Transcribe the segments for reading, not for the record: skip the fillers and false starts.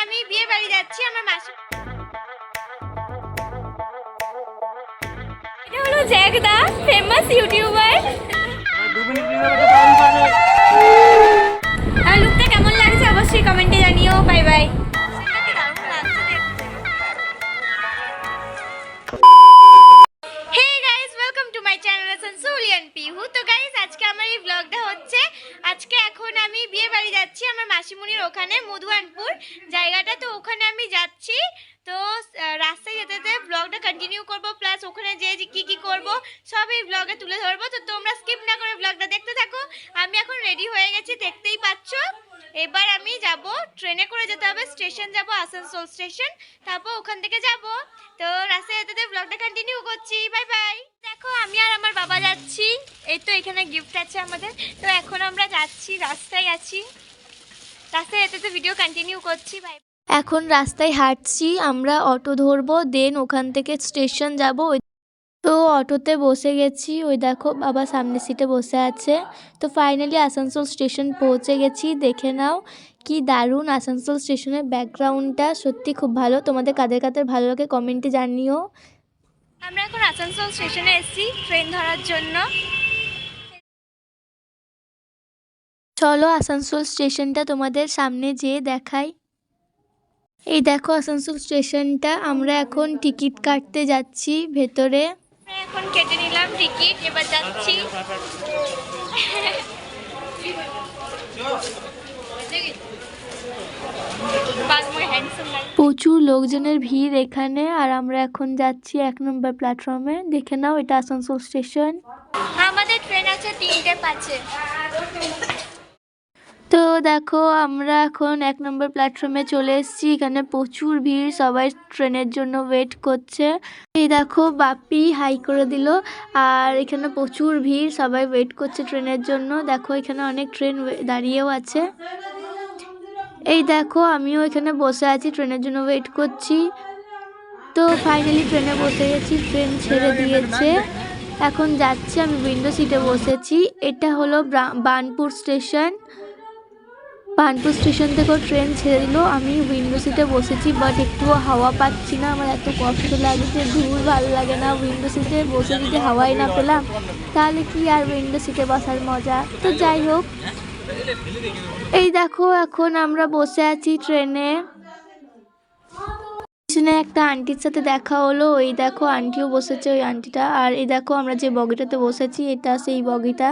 আমি বিয়ে বাড়ি যাচ্ছি আমার মাসি। এটা হলো জ্যাকদা, ফেমাস ইউটিউবার। আর লুকটা কেমন লাগছে অবশ্যই কমেন্টে জানিও। Bye bye. আজকে এখন আমি বিয়ে বাড়ি যাচ্ছি আমার মাসিমণির ওখানে মধুয়ানপুর জায়গাটা, তো ওখানে আমি যাচ্ছি। তো রাস্তায় যেতে যেতে ব্লগটা কন্টিনিউ করব, প্লাস ওখানে যে কি কি করব সব এই ব্লগে তুলে ধরবো। তো তোমরা স্কিপ না করে ব্লগটা দেখতে থাকো। আমি এখন রেডি হয়ে গেছি, দেখতেই পাচ্ছ। এবার আমি যাব, ট্রেনে করে যেতে হবে, স্টেশন যাব আসানসোল স্টেশন, তারপর ওখান থেকে যাব। তো রাস্তায় যেতে যেতে ব্লগটা কন্টিনিউ করছি। Bye by. দেখো আমি আর আমার বাবা যাচ্ছি, এই তো এখানে গিফট আছে আমাদের। তো এখন আমরা যাচ্ছি, রাস্তায় আছি, রাস্তায় যেতে যেতে ভিডিও কন্টিনিউ করছি। বাই। এখন রাস্তায় হাঁটছি, আমরা অটো ধরবো, দেন ওখান থেকে স্টেশন যাব। তো অটোতে বসে গেছি, ওই দেখো বাবা সামনের সিটে বসে আছে। তো ফাইনালি আসানসোল স্টেশন পৌঁছে গেছি। দেখে নাও কি দারুণ আসানসোল স্টেশনের ব্যাকগ্রাউন্ডটা, সত্যি খুব ভালো। তোমাদের কাদের কাদের ভালো লাগে কমেন্টে জানিও। আমরা এখন আসানসোল স্টেশনে এসেছি ট্রেন ধরার জন্য। চলো আসানসোল স্টেশনটা তোমাদের সামনে যেয়ে দেখাই। এই দেখো আসানসোল স্টেশনটা, আমরা এখন টিকিট কাটতে যাচ্ছি ভেতরে। এখন কেটে নিলাম টিকিট, এবার যাচ্ছি। প্রচুর লোকজনের ভিড় এখানে, আর আমরা এখন যাচ্ছি 1 নম্বর প্ল্যাটফর্মে। দেখে নাও এটা আসানসোল স্টেশন। আমাদের ট্রেন আছে 3:05। তো দেখো আমরা এখন 1 নম্বর প্ল্যাটফর্মে চলে এসেছি। এখানে প্রচুর ভিড়, সবাই ট্রেনের জন্য ওয়েট করছে। এই দেখো বাপি হাই করে দিল। আর এখানে প্রচুর ভিড়, সবাই ওয়েট করছে ট্রেনের জন্য। দেখো এখানে অনেক ট্রেন দাঁড়িয়েও আছে। এই দেখো আমিও এখানে বসে আছি, ট্রেনের জন্য ওয়েট করছি। তো ফাইনালি ট্রেনে বসে গেছি, ট্রেন ছেড়ে দিয়েছে, এখন যাচ্ছি। আমি উইন্ডো সিটে বসেছি। এটা হলো বার্নপুর স্টেশন। বার্নপুর স্টেশন থেকেও ট্রেন ছেড়ে দিল, আমি উইন্ডো সিটে বসেছি, বাট একটুও হাওয়া পাচ্ছি না। আমার এত কষ্ট লাগছে, দূর ভালো লাগে না। উইন্ডো সিটে বসে যদি হাওয়াই না পেলাম তাহলে কি আর উইন্ডো সিটে বসার মজা। তো যাই হোক, এই দেখো এখন আমরা বসে আছি ট্রেনে। একটা আন্টির সাথে দেখা হলো, ওই দেখো আন্টিও বসেছে, ওই আন্টিটা। আর এই দেখো আমরা যে বগিটাতে বসেছি এটা সেই বগিটা।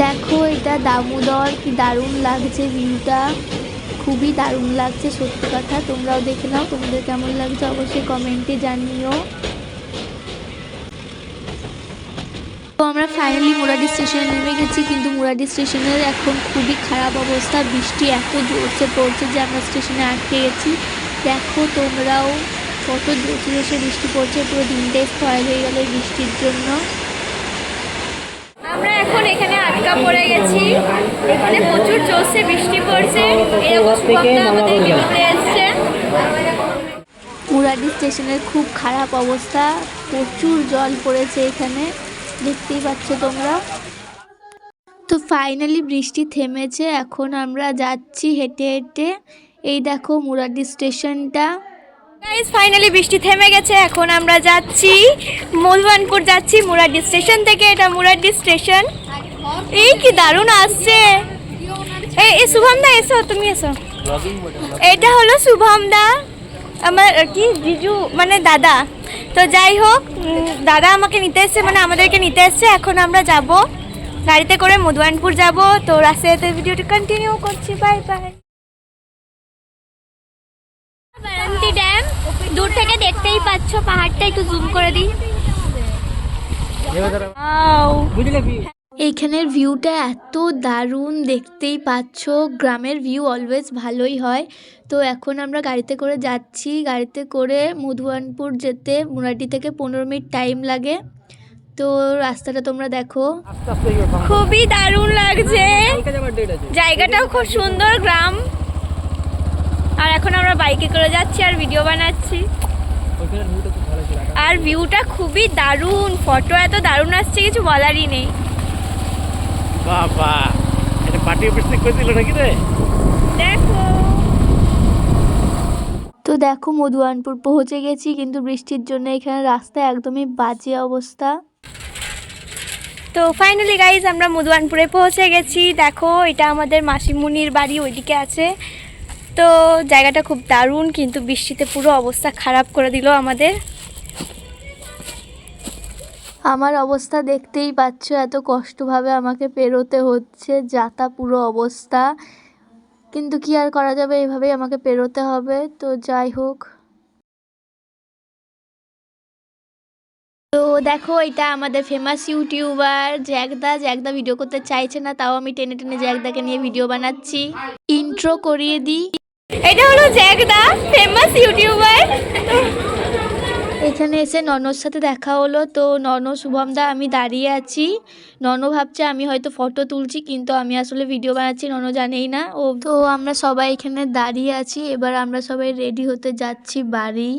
দেখো এটা দামোদর, কি দারুণ লাগছে ভিউটা, খুবই দারুণ লাগছে সত্যি কথা। তোমরাও দেখে নাও, তোমাদের কেমন লাগছে অবশ্যই কমেন্টে জানিও। তো আমরা ফাইনালি মুরাডি স্টেশনে নেমে গেছি, কিন্তু মুরাডি স্টেশনের এখন খুবই খারাপ অবস্থা। বৃষ্টি এত জোরসে পড়ছে যে আমরা স্টেশনে আটকে গেছি। দেখো তোমরাও কত জোরসে জোরসে বৃষ্টি পড়ছে, পুরো দিনটাই স্পয়েল হয়ে গেল এই বৃষ্টির জন্য। আমরা এখন এখানে আটকা পড়ে গেছি, এখানে প্রচুর জোরসে বৃষ্টি পড়ছে। মুরাডি স্টেশনের খুব খারাপ অবস্থা, প্রচুর জল পড়েছে এখানে, দেখতেই পাচ্ছ তোমরা। তো ফাইনালি বৃষ্টি থেমেছে, এখন আমরা যাচ্ছি হেঁটে হেঁটে। এই দেখো মুরাডি স্টেশনটা। গাইস ফাইনালি বৃষ্টি থেমে গেছে, এখন আমরা যাচ্ছি মধুবানপুর যাচ্ছি মুরাডি স্টেশন থেকে। এটা মুরাডি স্টেশন। এই কি দারুণ আসছে। এই শুভম দা এসো, তুমি এসো। এটা হলো শুভম দা, আমার কি জিজু মানে দাদা। তো যাই হোক, দাদা আমাকে নিতে এসছে, মানে আমাদেরকে নিতে এসছে। এখন আমরা যাব গাড়িতে করে মধুবানপুর যাব। তো রাস্তায় ভিডিওটি কন্টিনিউ করছি। Bye by. বারান্তি ড্যাম দূর থেকে দেখতেই পাচ্ছ, পাহাড়টা একটু জুম করে দিই। এইখানের ভিউটা এত দারুণ, দেখতেই পাচ্ছ। গ্রামের ভিউ অলওয়েজ ভালোই হয়। তো এখন আমরা গাড়িতে করে যাচ্ছি, গাড়িতে করে মধুবানপুর যেতে মুরাডি থেকে 15 মিনিট টাইম লাগে। তো রাস্তাটা তোমরা দেখো, খুবই দারুণ লাগছে, জায়গাটাও খুব সুন্দর, গ্রাম। আর এখন আমরা বাইকে করে যাচ্ছি আর ভিডিও বানাচ্ছি। আর ভিউটা খুবই দারুণ, ফটো এত দারুণ আসছে কিছু বলারই নেই। বাবা, এটা পার্টি অফিস থেকে করে দিল নাকি রে? দেখো দেখো মধুয়ানপুর পৌঁছে গেছি, কিন্তু বৃষ্টির জন্য এখানে রাস্তা একদমই বাজে অবস্থা। তো ফাইনালি গাইজ আমরা মধুয়ানপুরে পৌঁছে গেছি। দেখো এটা আমাদের মাসিমুনির বাড়ি ওইদিকে আছে। তো জায়গাটা খুব দারুণ, কিন্তু বৃষ্টিতে পুরো অবস্থা খারাপ করে দিল আমাদের। আমার অবস্থা দেখতেই পাচ্ছ, এত কষ্টভাবে আমাকে পেরোতে হচ্ছে, যাতা পুরো অবস্থা। কিন্তু কি আর করা যাবে, এভাবেই আমাকে পেরোতে হবে। তো যাই হোক। তো দেখো এটা আমাদের ফেমাস ইউটিউবার জ্যাকদা। জ্যাকদা ভিডিও করতে চাইছে না, তাও আমি টেনে টেনে জ্যাকদাকে নিয়ে ভিডিও বানাচ্ছি। ইন্ট্রো করিয়ে দিই। এটা হলো জ্যাকদা, ফেমাস ইউটিউবার। এখানে এসে ননর সাথে দেখা হলো। তো নন, শুভমদা, আমি দাঁড়িয়ে আছি। নন ভাবছে আমি হয়তো ফটো তুলছি, কিন্তু আমি আসলে ভিডিও বানাচ্ছি, নন জানেই না। ও তো আমরা সবাই এখানে দাঁড়িয়ে আছি। এবার আমরা সবাই রেডি হতে যাচ্ছি বাড়ি।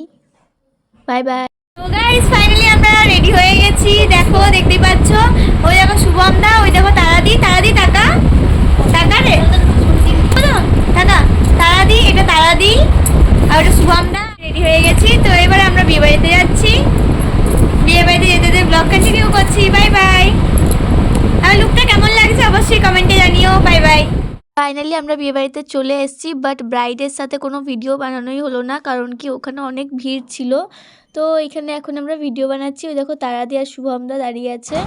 Bye bye. তো গাইস ফাইনালি আমরা রেডি হয়ে গেছি। দেখো দেখতেই পাচ্ছ, ওই দেখো শুভমদা, ওই দেখো তারাদি। তারাদি টাকা টাকা রে টাকা, তারাদি, এটা তারাদি আর ওটা শুভমদা। রেডি হয়ে গেছি। তো এবার আমরা বিয়ে বাড়িতে যাচ্ছি। বিয়ে বাড়িতে যেতে যেতে ব্লগ কন্টিনিউ করছি। Bye bye. আর লুকটা কেমন লাগছে অবশ্যই কমেন্টে জানিও। Bye bye. ফাইনালি আমরা বিয়েবাড়িতে চলে এসেছি, বাট ব্রাইডের সাথে কোনো ভিডিও বানানোই হলো না, কারণ কি ওখানে অনেক ভিড় ছিল। তো এখানে এখন আমরা ভিডিও বানাচ্ছি। ওই দেখো তারাদি আর শুভমদা দাঁড়িয়ে আছে।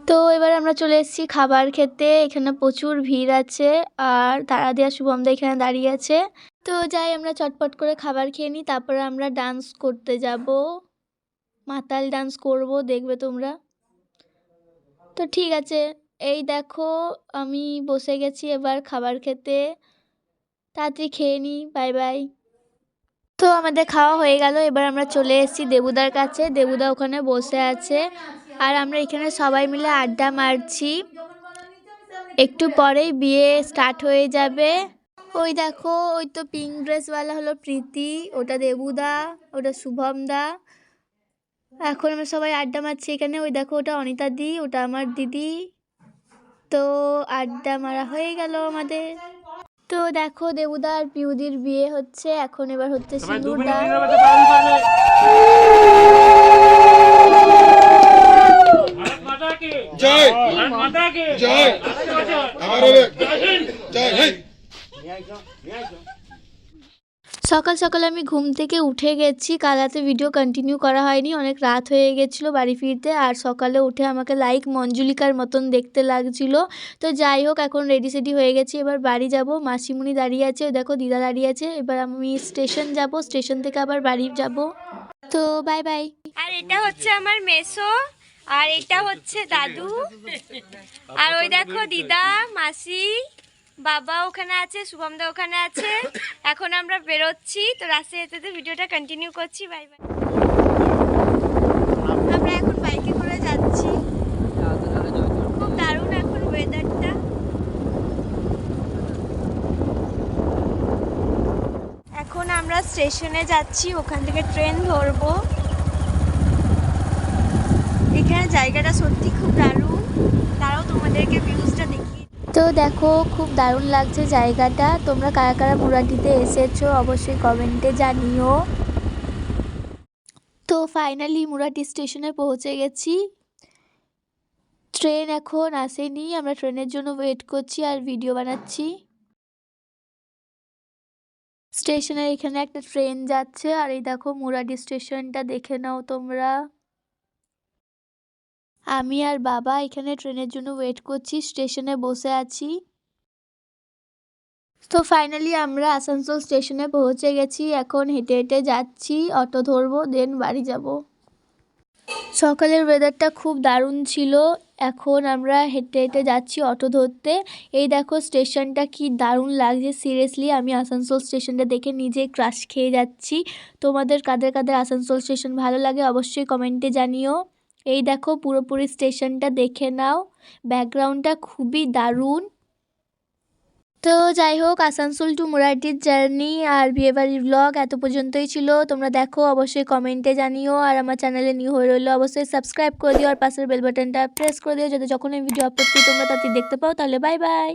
তো এবার আমরা চলে এসেছি খাবার খেতে। এখানে প্রচুর ভিড় আছে, আর তারাদি আর শুভমদা এখানে দাঁড়িয়ে আছে। তো যাই আমরা চটপট করে খাবার খেয়ে নিই, তারপরে আমরা ডান্স করতে যাব। মাতাল ডান্স করব, দেখবে তোমরা। তো ঠিক আছে, এই দেখো আমি বসে গেছি এবার খাবার খেতে। তাড়াতাড়ি খেয়ে নিই। Bye bye. তো আমাদের খাওয়া হয়ে গেল। এবার আমরা চলে এসেছি দেবুদার কাছে। দেবুদা ওখানে বসে আছে, আর আমরা এখানে সবাই মিলে আড্ডা মারছি। একটু পরেই বিয়ে স্টার্ট হয়ে যাবে। ওই দেখো, ওই তো পিঙ্ক ড্রেসওয়ালা হলো প্রীতি, ওটা দেবুদা, ওটা শুভমদা। এখন আমরা সবাই আড্ডা মারছি এখানে। ওই দেখো ওটা অনিতা দি, ওটা আমার দিদি। তো আড্ডা মারা হয়ে গেল আমাদের। তো দেখো দেবুদা আর পিউদির বিয়ে হচ্ছে। এখন এবার হচ্ছে সিঁদুরদান। জয় জয় জয়। সকাল সকাল আমি ঘুম থেকে উঠে গেছি। কাল রাতে ভিডিও কন্টিনিউ করা হয়নি, অনেক রাত হয়ে গেছিলো বাড়ি ফিরতে। আর সকালে উঠে আমাকে লাইক মঞ্জুলিকার মতন দেখতে লাগছিল। তো যাই হোক, এখন রেডি সেডি হয়ে গেছি, এবার বাড়ি যাব। মাসিমুনি দাঁড়িয়ে আছে, দেখো দিদা দাঁড়িয়ে আছে। এবার আমি স্টেশন যাব, স্টেশন থেকে আবার বাড়ি যাব। তো বাই বাই। আর এটা হচ্ছে আমার মেসো, আর এটা হচ্ছে দাদু, আর ওই দেখো দিদা, মাসি, বাবা ওখানে আছে, শুভমদা ওখানে আছে। এখন আমরা বেরোচ্ছি। তো রাস্তায় যেতে যেতে ভিডিওটা কন্টিনিউ করছি। Bye by. আমরা এখন বাইকে করে যাচ্ছি। খুব দারুণ এখন ওয়েদারটা। এখন আমরা স্টেশনে যাচ্ছি, ওখান থেকে ট্রেন ধরবো। এখানে জায়গাটা সত্যি খুব দারুণ। তারাও তোমাদেরকে ভিউজটা দেখি। তো দেখো খুব দারুণ লাগছে জায়গাটা। তোমরা কারা কারা মুরাটিতে এসেছো অবশ্যই কমেন্টে জানিও। তো ফাইনালি মুরাটি স্টেশনে পৌঁছে গেছি। ট্রেন এখন আসেনি, আমরা ট্রেনের জন্য ওয়েট করছি আর ভিডিও বানাচ্ছি। স্টেশনের এখানে একটা ট্রেন যাচ্ছে, আর এই দেখো মুরাটি স্টেশনটা দেখে নাও তোমরা। আমি আর বাবা এখানে ট্রেনের জন্য ওয়েট করছি, স্টেশনে বসে আছি। তো ফাইনালি আমরা আসানসোল স্টেশনে পৌঁছে গেছি। এখন হেঁটে হেঁটে যাচ্ছি, অটো ধরবো, দেন বাড়ি যাব। সকালের ওয়েদারটা খুব দারুণ ছিল। এখন আমরা হেঁটে হেঁটে যাচ্ছি অটো ধরতে। এই দেখো স্টেশনটা কি দারুণ লাগছে, সিরিয়াসলি আমি আসানসোল স্টেশনটা দেখে নিজেই ক্রাশ খেয়ে যাচ্ছি। তোমাদের কাদের কাদের আসানসোল স্টেশন ভালো লাগে অবশ্যই কমেন্টে জানিও। এই দেখো পুরোপুরি স্টেশনটা দেখে নাও, ব্যাকগ্রাউন্ডটা খুবই দারুণ। তো যাই হোক, আসানসোল টু মুরাটির জার্নি আর বিয়েবাড়ির ব্লগ এত পর্যন্তই ছিল। তোমরা দেখো অবশ্যই কমেন্টে জানিও, আর আমার চ্যানেলে নিউ হয়ে রইলো অবশ্যই সাবস্ক্রাইব করে দিও, আর পাশের বেল বাটনটা প্রেস করে দিও, যাতে যখন আমি ভিডিও আপলোড করি তোমরা তাড়াতাড়ি দেখতে পাও। তাহলে বাই বাই।